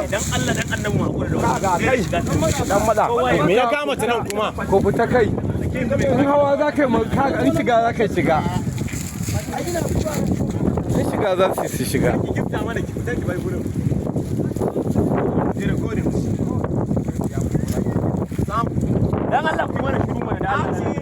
dan Allah dan annabi mu hakuri da kai dan maza me ya kama ta nan kuma ko fita kai in hawa za ka yi ka in shiga za ka shiga in shiga za su shiga ki gifta mana ki fita ki bai gurin dan Allah ku mana shiru mana da Allah